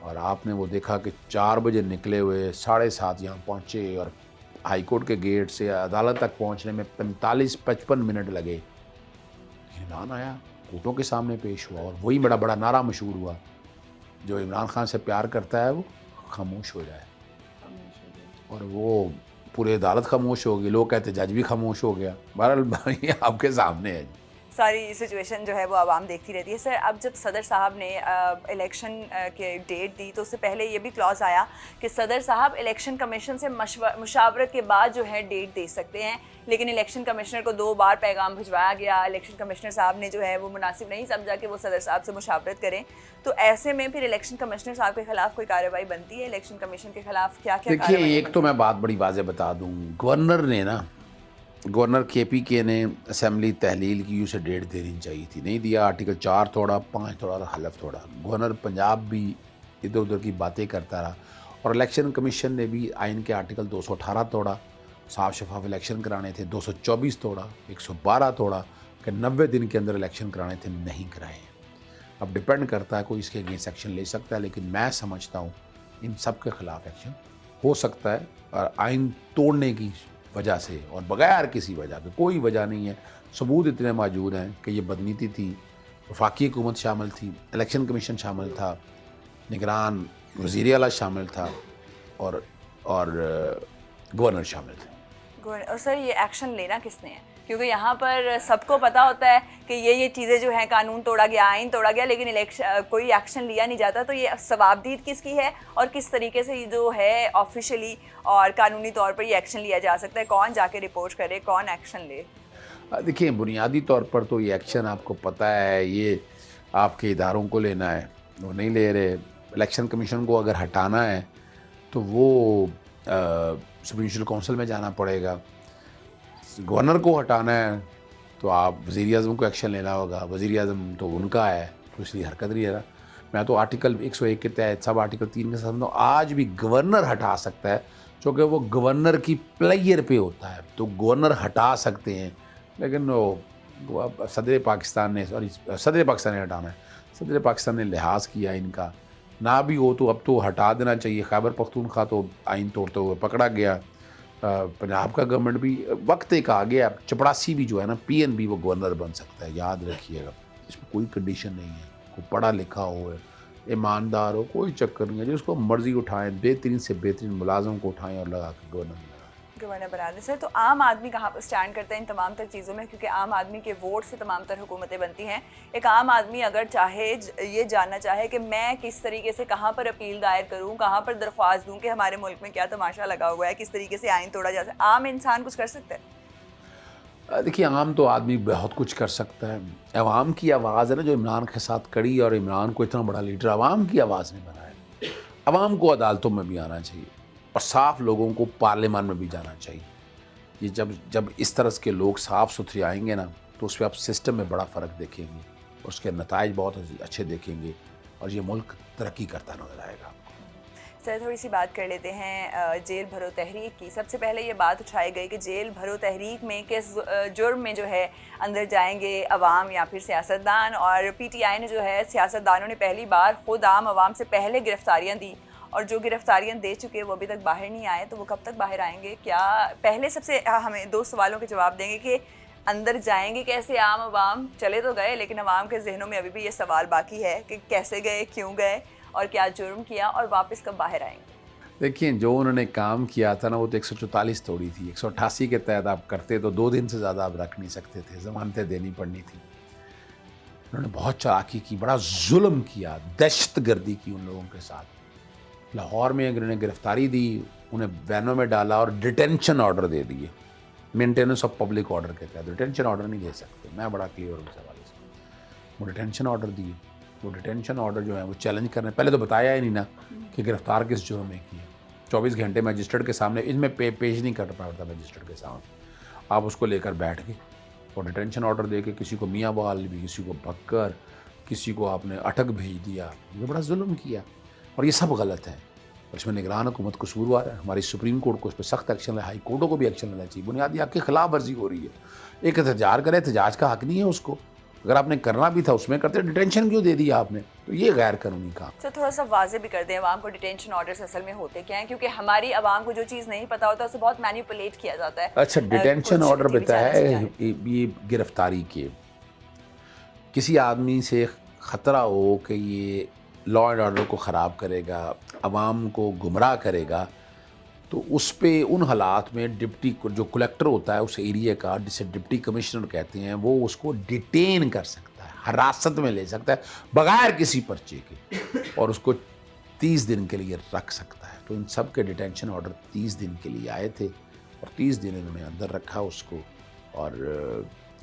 اور آپ نے وہ دیکھا کہ 4 بجے نکلے ہوئے 7:30 یہاں پہنچے, اور ہائی کورٹ کے گیٹ سے عدالت تک پہنچنے میں 45-55 منٹ لگے. عمران آیا, کورٹوں کے سامنے پیش ہوا, اور وہی بڑا نعرہ مشہور ہوا, جو عمران خان سے پیار کرتا ہے وہ خاموش ہو جائے. اور وہ پورے عدالت خاموش ہو گئی. لوگ کہتے جج بھی خاموش ہو گیا. بہرحال یہ آپ کے سامنے ہے.
ساری سچویشن جو ہے وہ عوام دیکھتی رہتی ہے. سر اب جب صدر صاحب نے الیکشن کے ڈیٹ دی تو اس سے پہلے یہ بھی کلاز آیا کہ صدر صاحب الیکشن کمیشن سے مشاورت کے بعد جو ہے ڈیٹ دے سکتے ہیں, لیکن الیکشن کمشنر کو 2 بار پیغام بھجوایا گیا. الیکشن کمشنر صاحب نے جو ہے وہ مناسب نہیں سمجھا کہ وہ صدر صاحب سے مشاورت کریں. تو ایسے میں پھر الیکشن کمشنر صاحب کے خلاف کوئی کارروائی بنتی ہے؟ الیکشن کمیشن کے خلاف کیا
دیکھیے, ایک تو میں بات بڑی واضح بتا دوں, گورنر کے پی کے نے اسمبلی تحلیل کی اسے ڈیٹ دینی چاہیے تھی, نہیں دیا. آرٹیکل 4 توڑا, 5 توڑا, حلف توڑا. گورنر پنجاب بھی ادھر ادھر کی باتیں کرتا رہا, اور الیکشن کمیشن نے بھی آئین کے آرٹیکل 218 توڑا, صاف شفاف الیکشن کرانے تھے, 224 توڑا, 112 توڑا کہ 90 دن کے اندر الیکشن کرانے تھے, نہیں کرائے. اب ڈپینڈ کرتا ہے, کوئی اس کے اگینسٹ ایکشن لے سکتا ہے, لیکن میں سمجھتا ہوں ان سب کے خلاف ایکشن ہو سکتا ہے, اور آئین توڑنے کی وجہ سے اور بغیر کسی وجہ کے, کوئی وجہ نہیں ہے. ثبوت اتنے موجود ہیں کہ یہ بدنیتی تھی. وفاقی حکومت شامل تھی, الیکشن کمیشن شامل تھا, نگران وزیر اعلیٰ شامل تھا, اور گورنر شامل تھے.
اور سر یہ ایکشن لینا کس نے ہے؟ کیونکہ یہاں پر سب کو پتہ ہوتا ہے کہ یہ چیزیں جو ہیں, قانون توڑا گیا, آئین توڑا گیا, لیکن کوئی ایکشن لیا نہیں جاتا. تو یہ ثوابدید کس کی ہے, اور کس طریقے سے جو ہے آفیشلی اور قانونی طور پر یہ ایکشن لیا جا سکتا ہے؟ کون جا کے رپورٹ کرے, کون ایکشن لے؟
دیکھیں, بنیادی طور پر تو یہ ایکشن آپ کو پتہ ہے یہ آپ کے اداروں کو لینا ہے, وہ نہیں لے رہے. الیکشن کمیشن کو اگر ہٹانا ہے تو وہ سپریم جوڈیشل کونسل میں جانا پڑے گا. گورنر کو ہٹانا ہے تو آپ وزیر اعظم کو ایکشن لینا ہوگا. وزیر اعظم تو ان کا ہے, تو اس لیے حرکت نہیں ہے رہا. میں تو آرٹیکل 101 کے تحت سب آرٹیکل 3 کے ساتھ آج بھی گورنر ہٹا سکتا ہے, چونکہ وہ گورنر کی پلیئر پہ ہوتا ہے, تو گورنر ہٹا سکتے ہیں. لیکن وہ صدر پاکستان نے ہٹانا ہے. صدر پاکستان نے لحاظ کیا ان کا, نہ بھی ہو تو اب تو ہٹا دینا چاہیے. خیبر پختونخوا تو آئین توڑتے ہوئے پکڑا گیا. پنجاب کا گورنمنٹ بھی وقت ایک آ گیا. چپڑاسی بھی جو ہے نا, پی این بی, وہ گورنر بن سکتا ہے, یاد رکھیے گا. اس میں کوئی کنڈیشن نہیں ہے. کوئی پڑھا لکھا ہو, ایماندار ہو, کوئی چکر نہیں ہے. جس کو مرضی اٹھائیں, بہترین سے بہترین ملازم کو اٹھائیں اور لگا کے گورنر.
گورنر بنا دیں. سر تو عام آدمی کہاں پر اسٹینڈ کرتا ہے ان تمام تر چیزوں میں, کیونکہ عام آدمی کے ووٹ سے تمام تر حکومتیں بنتی ہیں. ایک عام آدمی اگر چاہے یہ جاننا چاہے کہ میں کس طریقے سے کہاں پر اپیل دائر کروں, کہاں پر درخواست دوں کہ ہمارے ملک میں کیا تماشا لگا ہوا ہے, کس طریقے سے آئین توڑا جا سکتا ہے, عام انسان کچھ کر سکتا ہے؟
دیکھیے عام تو آدمی بہت کچھ کر سکتا ہے. عوام کی آواز ہے نا جو عمران کے ساتھ کڑی, اور عمران کو اتنا بڑا لیڈر عوام کی آواز نے بنایا. عوام کو عدالتوں میں بھی آنا چاہیے, اور صاف لوگوں کو پارلیمان میں بھی جانا چاہیے. یہ جب اس طرح کے لوگ صاف ستھرے آئیں گے نا, تو اس پہ آپ سسٹم میں بڑا فرق دیکھیں گے, اور اس کے نتائج بہت اچھے دیکھیں گے, اور یہ ملک ترقی کرتا نظر آئے گا.
سر تھوڑی سی بات کر لیتے ہیں جیل بھرو تحریک کی. سب سے پہلے یہ بات اٹھائی گئی کہ جیل بھرو تحریک میں کس جرم میں جو ہے اندر جائیں گے عوام یا پھر سیاستدان, اور پی ٹی آئی نے جو ہے سیاستدانوں نے پہلی بار خود عام عوام سے پہلے گرفتاریاں دی, اور جو گرفتاریاں دے چکے وہ ابھی تک باہر نہیں آئے, تو وہ کب تک باہر آئیں گے؟ کیا پہلے سب سے ہمیں 2 سوالوں کے جواب دیں گے کہ اندر جائیں گے کیسے عام عوام؟ چلے تو گئے لیکن عوام کے ذہنوں میں ابھی بھی یہ سوال باقی ہے کہ کیسے گئے, کیوں گئے, اور کیا جرم کیا, اور واپس کب باہر آئیں گے؟
دیکھیں جو انہوں نے کام کیا تھا نا, وہ تو 144 توڑی تھی. 188 کے تحت آپ کرتے تو 2 دن سے زیادہ آپ رکھ نہیں سکتے تھے, ضمانتیں دینی پڑنی تھی. انہوں نے بہت چالاکی کی, بڑا ظلم کیا, دہشت گردی کی ان لوگوں کے ساتھ. لاہور میں اگر انہیں گرفتاری دی, انہیں وینوں میں ڈالا اور ڈیٹینشن آرڈر دے دیے. مینٹیننس آف پبلک آرڈر کے تحت ڈیٹینشن آرڈر نہیں دے سکتے. میں بڑا کلیئر ہوں اس حوالے سے. وہ ڈیٹینشن آرڈر دیے. وہ ڈیٹینشن آرڈر جو ہے وہ چیلنج کرنے, پہلے تو بتایا ہی نہیں نا کہ گرفتار کس جرم میں کیا. 24 گھنٹے میجسٹریٹ کے سامنے اس میں پیش نہیں کر پاتا میجسٹریٹ کے سامنے. آپ اس کو لے کر بیٹھ گئے اور ڈیٹینشن آرڈر دے کے کسی کو میاں بال بھی, کسی کو بکر, کسی کو آپ نے اٹک بھیج دیا. یہ بڑا ظلم کیا, اور یہ سب غلط ہے. اور اس میں نگران حکومت قصوروار ہے. ہماری سپریم کورٹ کو اس پہ سخت ایکشن لے, ہائی کورٹوں کو بھی ایکشن لینا چاہیے. بنیادی حق کی خلاف ورزی ہو رہی ہے. ایک احتجاج کرے, احتجاج کا حق نہیں ہے اس کو, اگر آپ نے کرنا بھی تھا اس میں کرتے. ڈیٹینشن کیوں دے دیا آپ نے؟ تو یہ غیر قانونی کام.
سر تھوڑا سا واضح بھی کر دیں عوام کو ڈیٹینشن آرڈرز اصل میں ہوتے کیا ہیں, کیونکہ ہماری عوام کو جو چیز نہیں پتہ ہوتا اسے بہت مینیپولیٹ کیا جاتا ہے.
اچھا, ڈیٹینشن آرڈر بتا ہے یہ گرفتاری کے, کسی آدمی سے خطرہ ہو کہ یہ لا اینڈ آرڈر کو خراب کرے گا, عوام کو گمراہ کرے گا, تو اس پہ ان حالات میں ڈپٹی جو کلیکٹر ہوتا ہے اس ایریا کا, جسے ڈپٹی کمشنر کہتے ہیں, وہ اس کو ڈیٹین کر سکتا ہے, حراست میں لے سکتا ہے بغیر کسی پرچے کے, اور اس کو 30 دن کے لیے رکھ سکتا ہے. تو ان سب کے ڈیٹینشن آرڈر 30 دن کے لیے آئے تھے, اور 30 دن انہوں نے اندر رکھا اس کو, اور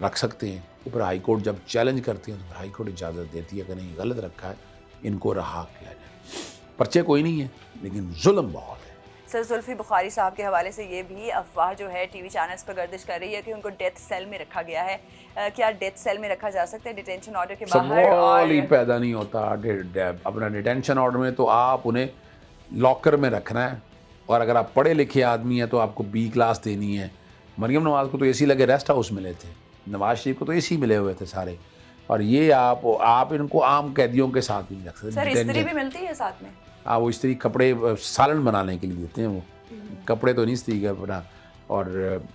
رکھ سکتے ہیں. اوپر ہائی کورٹ جب چیلنج کرتے ہیں تو ہائی کورٹ اجازت دیتی ہے کہ نہیں غلط رکھا ہے, ان کو رہا کیا جائے. پرچے کوئی نہیں ہے لیکن ظلم بہت ہے.
سر زلفی بخاری صاحب کے حوالے سے یہ بھی افواہ جو ہے ٹی وی چینلز پر گردش کر رہی ہے کہ ان کو ڈیتھ سیل میں رکھا گیا ہے. کیا ڈیتھ سیل میں رکھا جا سکتا ہے ڈیٹینشن آرڈر کے باہر؟
سوال ہی پیدا نہیں ہوتا. اپنا ڈیٹینشن آرڈر میں تو آپ انہیں لاکر میں رکھنا ہے, اور اگر آپ پڑھے لکھے آدمی ہیں تو آپ کو B کلاس دینی ہے. مریم نواز کو تو اے سی لگے ریسٹ ہاؤس ملے تھے, نواز شریف کو تو اے سی ملے ہوئے تھے سارے, اور یہ آپ ان کو عام قیدیوں کے ساتھ بھی رکھ سکتے.
سر استری بھی ملتی ہے ساتھ میں؟
وہ استری کپڑے سالن بنانے کے لیے دیتے ہیں, وہ کپڑے تو نہیں استری کا بنا. اور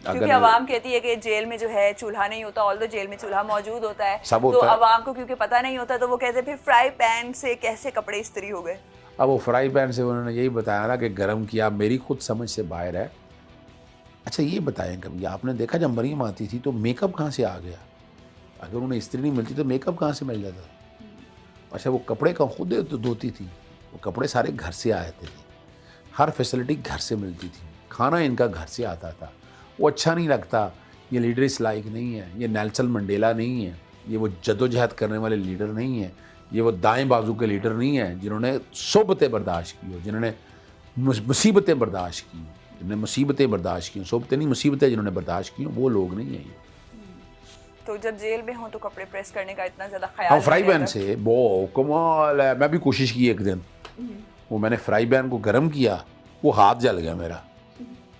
کیونکہ عوام کہتی ہے کہ جیل میں جو ہے چولہا نہیں ہوتا, آل دو جیل میں چولہا موجود ہوتا ہے, تو عوام کو کیونکہ پتہ نہیں ہوتا تو وہ کہتے ہیں پھر فرائی پین سے کیسے کپڑے استری ہو گئے.
اب وہ فرائی پین سے انہوں نے یہی بتایا نا کہ گرم کیا, میری خود سمجھ سے باہر ہے. اچھا یہ بتائیں کبھی آپ نے دیکھا جب مریم آتی تھی تو میک اپ کہاں سے آ گیا؟ اگر انہیں استری نہیں ملتی تو میک اپ کہاں سے مل جاتا؟ اچھا وہ کپڑے کا خود دھوتی تھی, وہ کپڑے سارے گھر سے آتے تھے, ہر فیسلٹی گھر سے ملتی تھی, کھانا ان کا گھر سے آتا تھا. وہ اچھا نہیں لگتا. یہ لیڈر اس لائق نہیں ہے, یہ نیلسن منڈیلا نہیں ہے, یہ وہ جدوجہد کرنے والے لیڈر نہیں ہیں, یہ وہ دائیں بازو کے لیڈر نہیں ہیں جنہوں نے صحبتیں برداشت کی ہو, جنہوں نے مصیبتیں برداشت کی, جنہوں نے مصیبتیں برداشت کی, صحبتیں نہیں مصیبتیں جنہوں نے برداشت کی, وہ لوگ نہیں ہیں.
تو جب جیل میں ہوں تو کپڑے پریس کرنے کا اتنا زیادہ خیال
فرائی پین سے بہت کمال ہے. میں بھی کوشش کی ایک دن, وہ میں نے فرائی پین کو گرم کیا, وہ ہاتھ جل گیا میرا.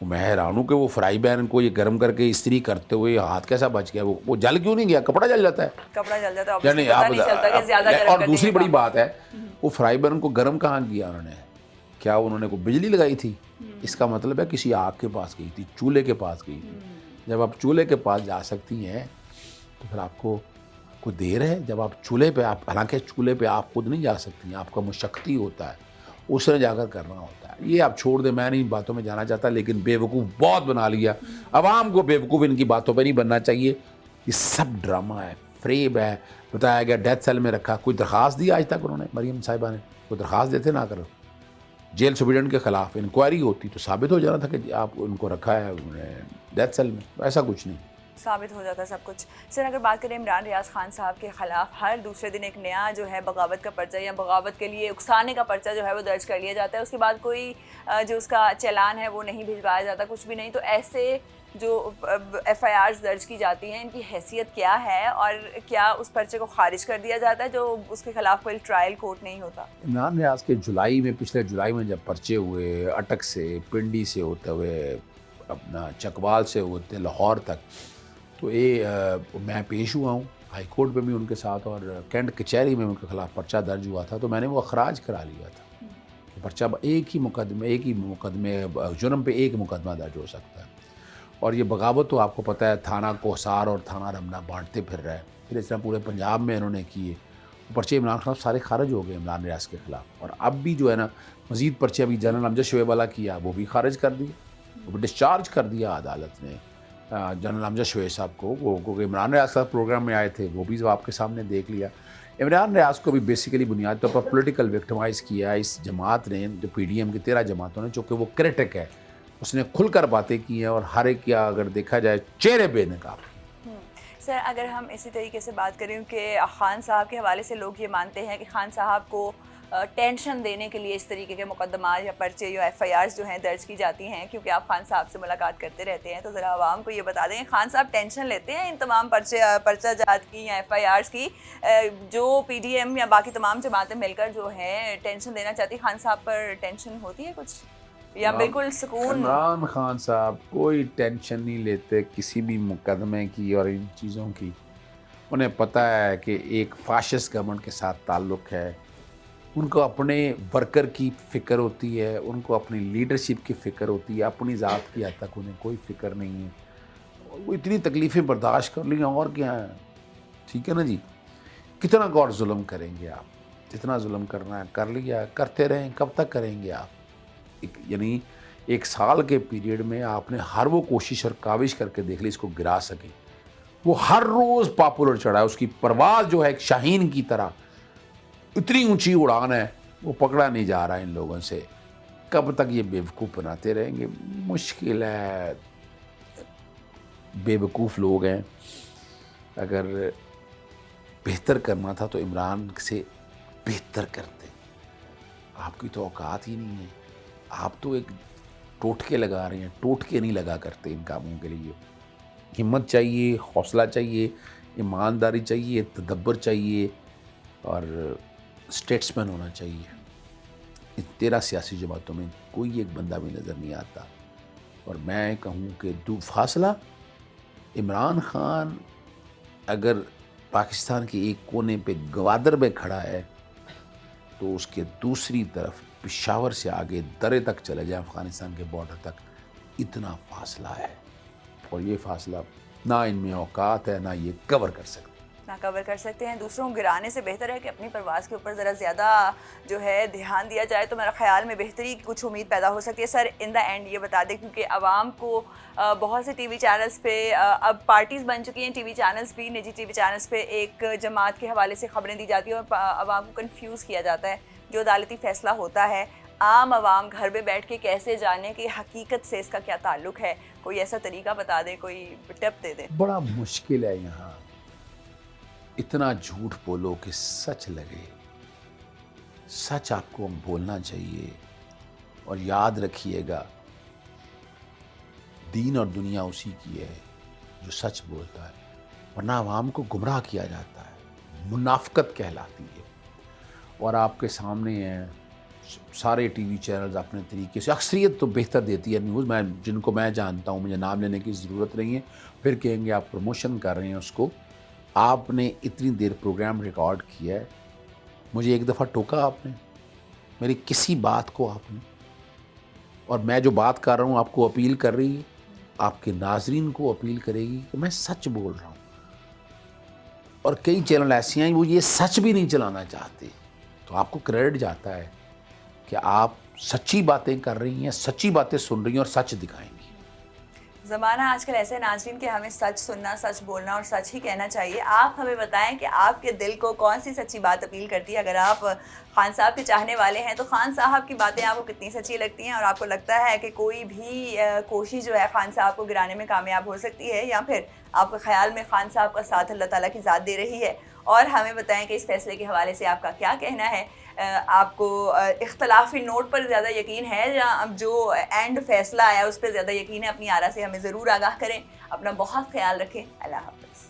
میں حیران ہوں کہ وہ فرائی پین کو یہ گرم کر کے استری کرتے ہوئے ہاتھ کیسا بچ گیا. وہ جل کیوں نہیں گیا؟ کپڑا جل جاتا ہے,
کپڑا جل جاتا ہے پتہ نہیں چلتا کہ زیادہ گرم.
اور دوسری بڑی بات ہے, وہ فرائی پین کو گرم کہاں کیا انہوں نے؟ کیا انہوں نے کوئی بجلی لگائی تھی؟ اس کا مطلب ہے کسی آگ کے پاس گئی تھی, چولہے کے پاس گئی تھی. جب آپ چولہے کے پاس جا سکتی ہیں تو پھر آپ کو کوئی دیر ہے؟ جب آپ چولہے پہ, آپ حالانکہ چولہے پہ آپ خود نہیں جا سکتی ہیں, آپ کا مشقتی ہوتا ہے, اس نے جا کر کرنا ہوتا ہے. یہ آپ چھوڑ دیں, میں نہیں ان باتوں میں جانا چاہتا, لیکن بیوقوف بہت بنا لیا. عوام کو بیوقوف ان کی باتوں پہ نہیں بننا چاہیے. یہ سب ڈرامہ ہے, فریب ہے. بتایا گیا ڈیتھ سیل میں رکھا, کوئی درخواست دی آج تک انہوں نے, مریم صاحبہ نے کوئی درخواست دیتے نہ کرو. جیل سپرنٹینڈنٹ کے خلاف انکوائری ہوتی تو ثابت ہو جانا تھا کہ آپ ان کو رکھا ہے ڈیتھ سیل میں. ایسا کچھ نہیں,
ثابت ہو جاتا ہے سب کچھ. سر اگر بات کریں عمران ریاض خان صاحب کے خلاف ہر دوسرے دن ایک نیا جو ہے بغاوت کا پرچہ یا بغاوت کے لیے اکسانے کا پرچہ جو ہے وہ درج کر لیا جاتا ہے, اس کے بعد کوئی جو اس کا چالان ہے وہ نہیں بھجوایا جاتا, کچھ بھی نہیں. تو ایسے جو ایف آئی آرز درج کی جاتی ہیں ان کی حیثیت کیا ہے, اور کیا اس پرچے کو خارج کر دیا جاتا ہے جو اس کے خلاف کوئی ٹرائل کورٹ نہیں ہوتا؟
عمران ریاض کے پچھلے جولائی میں جب پرچے ہوئے, اٹک سے, پنڈی سے ہوتے ہوئے اپنا چکوال سے ہوتے لاہور تک, تو میں پیش ہوا ہوں ہائی کورٹ میں بھی ان کے ساتھ, اور کینٹ کچہری میں ان کے خلاف پرچہ درج ہوا تھا. تو میں نے وہ اخراج کرا لیا تھا. پرچہ ایک ہی مقدمے جرم پہ ایک مقدمہ درج ہو سکتا ہے. اور یہ بغاوت تو آپ کو پتہ ہے تھانہ کوہسار اور تھانہ رمنا بانٹتے پھر رہے, پھر اس طرح پورے پنجاب میں انہوں نے کیے. پرچے عمران خان سارے خارج ہو گئے عمران ریاض کے خلاف, اور اب بھی جو ہے نا مزید پرچے ابھی جنرل امجد شعیب والا کیا وہ بھی خارج کر دیے, وہ ڈسچارج کر دیا عدالت نے جنرل امجد شعیب صاحب کو. وہ کیونکہ عمران ریاض صاحب پروگرام میں آئے تھے, وہ بھی آپ کے سامنے دیکھ لیا. عمران ریاض کو بھی بیسیکلی بنیادی طور پر پولیٹیکل وکٹمائز کیا اس جماعت نے, جو پی ڈی ایم کی 13 جماعتوں نے, چونکہ وہ کرٹک ہے, اس نے کھل کر باتیں کی ہیں اور ہر ایک کیا اگر دیکھا جائے چہرے بے نقاب.
سر اگر ہم اسی طریقے سے بات کریں کہ خان صاحب کے حوالے سے لوگ یہ مانتے ہیں کہ خان صاحب کو ٹینشن دینے کے لیے اس طریقے کے مقدمات یا پرچے یا ایف آئی آرز جو ہیں درج کی جاتی ہیں, کیونکہ آپ خان صاحب سے ملاقات کرتے رہتے ہیں, تو ذرا عوام کو یہ بتا دیں خان صاحب ٹینشن لیتے ہیں ان تمام پرچہ جات کی یا ایف آئی آرز کی, جو پی ڈی ایم یا باقی تمام جماعتیں مل کر جو ہیں ٹینشن دینا چاہتی, خان صاحب پر ٹینشن ہوتی ہے کچھ یا بالکل سکون؟
عمران خان صاحب کوئی ٹینشن نہیں لیتے کسی بھی مقدمے کی اور ان چیزوں کی. انہیں پتہ ہے کہ ایک فاشسٹ گورنمنٹ کے ساتھ تعلق ہے, ان کو اپنے ورکر کی فکر ہوتی ہے, ان کو اپنی لیڈرشپ کی فکر ہوتی ہے, اپنی ذات کی حد تک انہیں کوئی فکر نہیں ہے. وہ اتنی تکلیفیں برداشت کر لیں اور کیا ہے, ٹھیک ہے نا جی. کتنا اور ظلم کریں گے آپ, جتنا ظلم کرنا ہے کر لیا, کرتے رہیں, کب تک کریں گے آپ؟ یعنی 1 سال کے پیریڈ میں آپ نے ہر وہ کوشش اور کاوش کر کے دیکھ لی اس کو گرا سکیں. وہ ہر روز پاپولر چڑھا ہے, اس کی پرواز جو ہے ایک شاہین کی طرح, اتنی اونچی اڑان ہے, وہ پکڑا نہیں جا رہا ان لوگوں سے. کب تک یہ بیوقوف بناتے رہیں گے؟ مشکل ہے, بے وقوف لوگ ہیں. اگر بہتر کرنا تھا تو عمران سے بہتر کرتے. آپ کی تو اوقات ہی نہیں ہے, آپ تو ایک ٹوٹکے لگا رہے ہیں, ٹوٹکے نہیں لگا کرتے ان کاموں کے لیے. ہمت چاہیے, حوصلہ چاہیے, ایمانداری چاہیے, تدبر چاہیے, اور اسٹیٹس مین ہونا چاہیے. ان 13 سیاسی جماعتوں میں کوئی ایک بندہ بھی نظر نہیں آتا. اور میں کہوں کہ فاصلہ عمران خان اگر پاکستان کے ایک کونے پہ گوادر میں کھڑا ہے تو اس کے دوسری طرف پشاور سے آگے درے تک چلے جائیں, افغانستان کے بارڈر تک, اتنا فاصلہ ہے. اور یہ فاصلہ نہ ان میں اوقات ہے, نہ یہ کور کر سکتے
ہیں. دوسروں کو گرانے سے بہتر ہے کہ اپنی پرواز کے اوپر ذرا زیادہ جو ہے دھیان دیا جائے, تو میرا خیال میں بہتری کی کچھ امید پیدا ہو سکتی ہے. سر ان دا اینڈ یہ بتا دیں, کیونکہ عوام کو بہت سے ٹی وی چینلز پہ اب پارٹیز بن چکی ہیں, ٹی وی چینلز بھی, نجی ٹی وی چینلز پہ ایک جماعت کے حوالے سے خبریں دی جاتی ہیں اور عوام کو کنفیوز کیا جاتا ہے. جو عدالتی فیصلہ ہوتا ہے عام عوام گھر پہ بیٹھ کے کیسے جانے کہ حقیقت سے اس کا کیا تعلق ہے؟ کوئی ایسا طریقہ بتا دیں, کوئی ٹپ دے دیں.
بڑا مشکل ہے یہاں, اتنا جھوٹ بولو کہ سچ لگے. سچ آپ کو بولنا چاہیے, اور یاد رکھیے گا دین اور دنیا اسی کی ہے جو سچ بولتا ہے, ورنہ عوام کو گمراہ کیا جاتا ہے, منافقت کہلاتی ہے. اور آپ کے سامنے ہیں سارے ٹی وی چینلز اپنے طریقے سے, اکثریت تو بہتر دیتی ہے نیوز, میں جن کو میں جانتا ہوں, مجھے نام لینے کی ضرورت نہیں ہے, پھر کہیں گے آپ پروموشن کر رہے ہیں اس کو. آپ نے اتنی دیر پروگرام ریکارڈ کیا ہے, مجھے ایک دفعہ ٹوکا آپ نے, میری کسی بات کو آپ نے, اور میں جو بات کر رہا ہوں آپ کو اپیل کر رہی ہے, آپ کے ناظرین کو اپیل کرے گی کہ میں سچ بول رہا ہوں. اور کئی چینل ایسے ہیں وہ یہ سچ بھی نہیں چلانا چاہتے, تو آپ کو کریڈٹ جاتا ہے. کہ آپ سچی باتیں کر رہی ہیں, سچی باتیں سن رہی ہیں اور سچ دکھائیں گی.
زمانہ آج کل ایسے ناظرین کہ ہمیں سچ سننا, سچ بولنا اور سچ ہی کہنا چاہیے. آپ ہمیں بتائیں کہ آپ کے دل کو کون سی سچی بات اپیل کرتی ہے. اگر آپ خان صاحب کے چاہنے والے ہیں تو خان صاحب کی باتیں آپ کو کتنی سچی لگتی ہیں, اور آپ کو لگتا ہے کہ کوئی بھی کوشش جو ہے خان صاحب کو گرانے میں کامیاب ہو سکتی ہے, یا پھر آپ کے خیال میں خان صاحب کا ساتھ اللہ تعالیٰ کی ذات دے رہی ہے. اور ہمیں بتائیں کہ اس فیصلے کے حوالے سے آپ کا کیا کہنا ہے. آپ کو اختلافی نوٹ پر زیادہ یقین ہے یا اب جو اینڈ فیصلہ آیا اس پہ زیادہ یقین ہے؟ اپنی آرا سے ہمیں ضرور آگاہ کریں. اپنا بہت خیال رکھیں. اللہ حافظ.